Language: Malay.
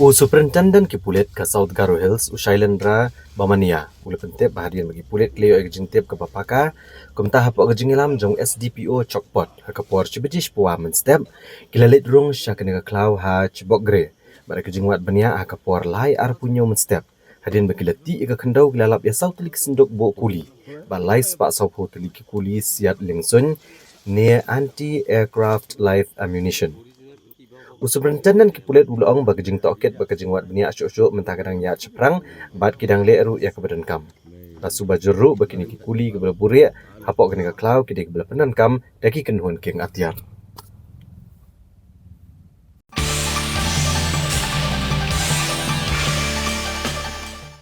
Superintendent ki pulet ka South Garo Hills Shailendra Bamania ulapentep bahadian bagi pulet kleo egjintep ke papaka kumta hapo gejingilam jong SDPO chokpot hakapor chibijish puwa men step kilalit rung syakene klau ha chibokgre bara kejingwat bania hakapor lai ar punyo men step hadin bakilati ika khendau gilalap ya sautelik sendok bo kuli balai spa saupo teliki kuli siat lingsun near anti aircraft live ammunition. Superintendent ki pulet ulong bagajing toket bagajing wat benia asyuk-asyuk mentah kadang ya ceprang bat kidang le eru ya kebadan kam. Pasu bajuru bakini ki kuli ke bela buria hapok kena ke klau kidek bela penan kam daki kenuhun keng atiar.